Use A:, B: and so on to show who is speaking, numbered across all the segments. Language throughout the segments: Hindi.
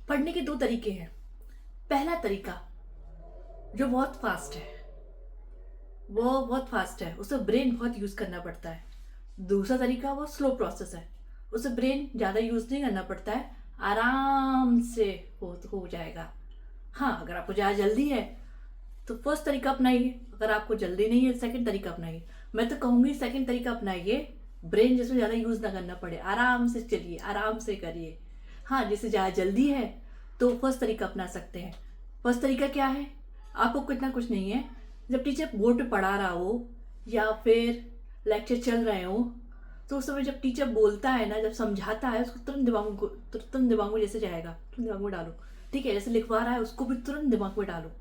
A: पढ़ने के दो तरीके हैं। पहला तरीका जो बहुत फास्ट है, वो बहुत फास्ट है, उसे ब्रेन बहुत यूज़ करना पड़ता है। दूसरा तरीका वो स्लो प्रोसेस है, उसे ब्रेन ज़्यादा यूज़ नहीं करना पड़ता है, आराम से हो जाएगा। हाँ, अगर आपको ज़्यादा जल्दी है तो फर्स्ट तरीका अपनाइए, अगर आपको जल्दी नहीं है सेकंड तरीका अपनाइए। मैं तो कहूँगी सेकंड तरीका अपनाइए, ब्रेन जिसमें ज़्यादा यूज़ ना करना पड़े, आराम से चलिए, आराम से करिए। हाँ, जिसे ज़्यादा जल्दी है तो फर्स्ट तरीका अपना सकते हैं। फर्स्ट तरीका क्या है? आपको कितना कुछ नहीं है, जब टीचर बोर्ड पे पढ़ा रहा हो या फिर लेक्चर चल रहे हो, तो उस समय जब टीचर बोलता है ना, जब समझाता है, उसको तुरंत दिमाग में जैसे जाएगा, तुरंत दिमाग में डालो। ठीक है, जैसे लिखवा रहा है उसको भी तुरंत दिमाग में डालो।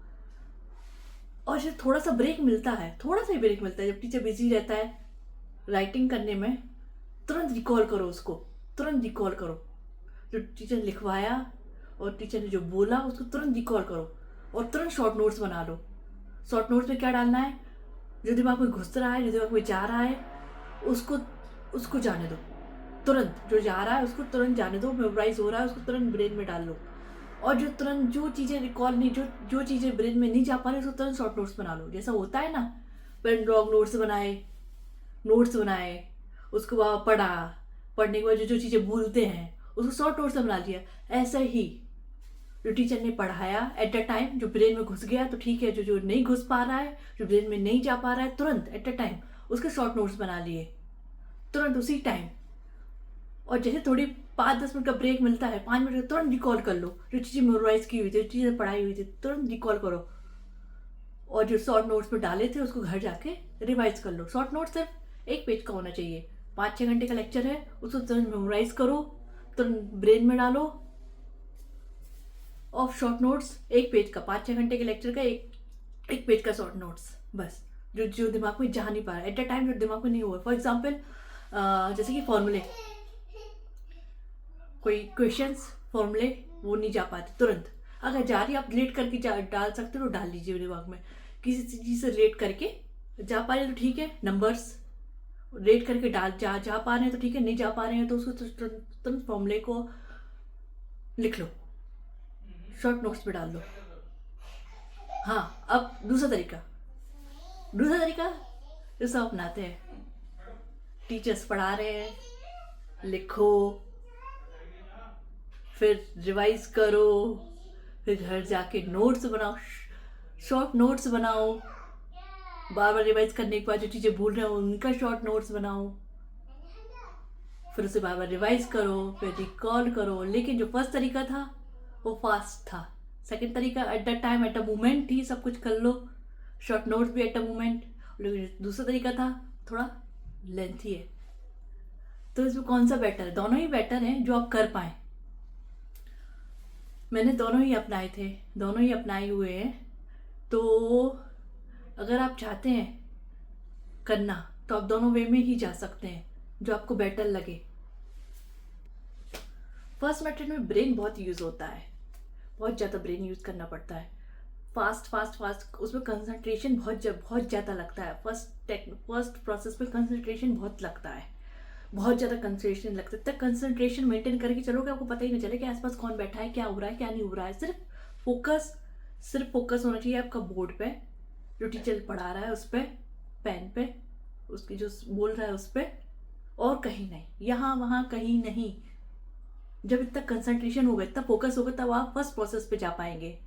A: और जब थोड़ा सा ब्रेक मिलता है, थोड़ा सा ही ब्रेक मिलता है, जब टीचर बिजी रहता है राइटिंग करने में, तुरंत रिकॉल करो उसको, तुरंत रिकॉल करो जो टीचर ने लिखवाया और टीचर ने जो बोला, उसको तुरंत रिकॉल करो और तुरंत शॉर्ट नोट्स बना लो। शॉर्ट नोट्स में क्या डालना है? जो दिमाग में घुस रहा है, जो दिमाग में जा रहा है, उसको उसको जाने दो। तुरंत जो जा रहा है उसको तुरंत जाने दो, मेमोराइज हो रहा है उसको तुरंत ब्रेन में डाल लो। और जो तुरंत जो चीज़ें रिकॉल नहीं, जो चीज़ें ब्रेन में नहीं जा पा रही, उसको तुरंत शॉर्ट नोट्स बना लो। जैसा होता है ना, पेन ड्रॉग नोट्स बनाए, उसके बाद पढ़ा, पढ़ने के बाद जो जो चीज़ें भूलते हैं उसको शॉर्ट नोट्स में बना लिया। ऐसा ही जो टीचर ने पढ़ाया एट अ टाइम, जो ब्रेन में घुस गया तो ठीक है, जो जो नहीं घुस पा रहा है, जो ब्रेन में नहीं जा पा रहा है, तुरंत एट अ टाइम उसके शॉर्ट नोट्स बना लिए, तुरंत उसी टाइम। और जैसे थोड़ी 5-10 मिनट का ब्रेक मिलता है, 5 मिनट का, तुरंत रिकॉल कर लो जो चीज़ें मेमोराइज की हुई थी, जो चीज़ें पढ़ाई हुई थी, तुरंत रिकॉल करो। और जो शॉर्ट नोट्स में डाले थे उसको घर जाके रिवाइज कर लो। शॉर्ट नोट सिर्फ 1 पेज का होना चाहिए। 5-6 घंटे का लेक्चर है, उसको तुरंत मेमोराइज करो, तुरंत ब्रेन में डालो। और शॉर्ट नोट्स 1 पेज का, 5-6 घंटे के लेक्चर का एक पेज का शॉर्ट नोट्स, बस। जो जो दिमाग में जा नहीं पा रहा एट अ टाइम, जो दिमाग में नहीं हुआ। फॉर एग्जाम्पल जैसे कि फॉर्मूले, कोई क्वेश्चंस, फॉर्मूले वो नहीं जा पाते तुरंत, अगर जा रही आप रिलेट करके डाल सकते हो तो डाल लीजिए दिमाग में। किसी चीज़ से रिलेट करके जा पा रहे हैं तो ठीक है, नंबर्स रिलेट करके डाल जा पा रहे हैं तो ठीक है, नहीं जा पा रहे हैं तो उसको तुरंत फॉर्मूले को लिख लो, शॉर्ट नोट्स में डाल दो। हाँ, अब दूसरा तरीका जो सब अपनाते हैं, टीचर्स पढ़ा रहे हैं, लिखो, फिर रिवाइज करो, फिर घर जाके नोट्स बनाओ, शॉर्ट नोट्स बनाओ, बार बार रिवाइज करने के बाद जो चीज़ें भूल रहे हो उनका शॉर्ट नोट्स बनाओ, फिर उसे बार बार रिवाइज करो, फिर रिकॉल करो। लेकिन जो फर्स्ट तरीका था वो फास्ट था। सेकंड तरीका at the time, at a moment ही सब कुछ कर लो, शॉर्ट नोट्स भी एट अ मोमेंट। लेकिन दूसरा तरीका था थोड़ा लेंथी है। तो इसमें कौन सा बेटर है? दोनों ही बेटर हैं जो आप कर पाए। मैंने दोनों ही अपनाए थे, दोनों ही अपनाए हुए हैं। तो अगर आप चाहते हैं करना तो आप दोनों वे में ही जा सकते हैं, जो आपको बेटर लगे। फर्स्ट मेथड में ब्रेन बहुत यूज़ होता है, बहुत ज़्यादा ब्रेन यूज़ करना पड़ता है, फास्ट फास्ट फास्ट, उसमें कंसंट्रेशन बहुत ज़्यादा लगता है। फर्स्ट प्रोसेस में कंसंट्रेशन बहुत लगता है, बहुत ज़्यादा कंसंट्रेशन लगता है। तब कंसंट्रेशन मेंटेन करके चलोगे, आपको पता ही नहीं चले कि आसपास कौन बैठा है, क्या हो रहा है, क्या नहीं हो रहा है। सिर्फ फोकस होना चाहिए आपका बोर्ड पे, जो टीचर पढ़ा रहा है उस पर, पेन पे, उसकी जो बोल रहा है उस पर, और कहीं नहीं, यहाँ वहाँ कहीं नहीं। जब इतना कंसंट्रेशन होगा, इतना फोकस होगा, तब आप फर्स्ट प्रोसेस पे जा पाएंगे।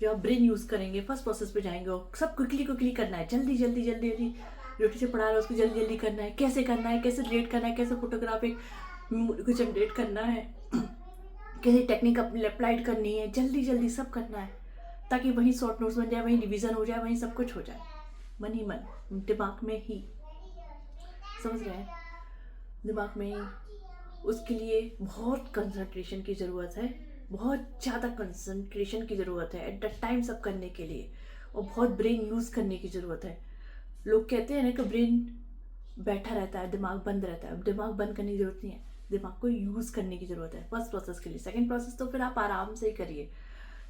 A: जब आप ब्रेन यूज़ करेंगे फर्स्ट प्रोसेस पे जाएंगे, और सब क्विकली करना है, जल्दी जल्दी जल्दी जल्दी। जो टीचर पढ़ा रहा है उसको जल्दी जल्दी करना है, कैसे करना है, कैसे रिलेट करना है, कैसे फोटोग्राफिक को जनरेट करना है, कैसे टेक्निक अप्लाइड करनी है, जल्दी जल्दी सब करना है, ताकि वहीं शॉर्ट नोट्स बन जाए, वहीं रिवीजन हो जाए, वहीं सब कुछ हो जाए, मन ही मन, दिमाग में ही। समझ रहे हैं? दिमाग में ही। उसके लिए बहुत कंसंट्रेशन की ज़रूरत है, बहुत ज़्यादा कंसंट्रेशन की ज़रूरत है एट द टाइम सब करने के लिए, और बहुत ब्रेन यूज़ करने की ज़रूरत है। लोग कहते हैं ना कि ब्रेन बैठा रहता है, दिमाग बंद रहता है। दिमाग बंद करने की ज़रूरत नहीं है, दिमाग को यूज़ करने की ज़रूरत है फर्स्ट प्रोसेस के लिए। सेकंड प्रोसेस तो फिर आप आराम से ही करिए।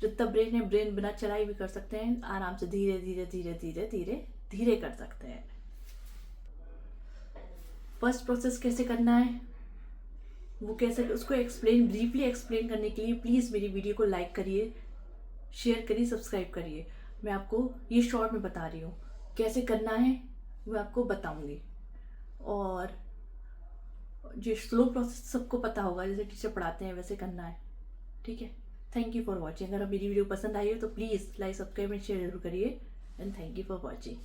A: जितना ब्रेन है, ब्रेन बिना चलाए भी कर सकते हैं, आराम से धीरे धीरे धीरे धीरे धीरे धीरे कर सकते हैं। फर्स्ट प्रोसेस कैसे करना है? वो कैसे उसको ब्रीफली एक्सप्लेन करने के लिए प्लीज़ मेरी वीडियो को लाइक करिए, शेयर करिए, सब्सक्राइब करिए। मैं आपको ये शॉर्ट में बता रही हूँ कैसे करना है, मैं आपको बताऊंगी। और जो स्लो प्रोसेस सबको पता होगा, जैसे टीचर पढ़ाते हैं वैसे करना है। ठीक है, थैंक यू फॉर वॉचिंग। अगर आप मेरी वीडियो पसंद आई हो तो please like, subscribe and share जरूर करिए। And thank you for watching.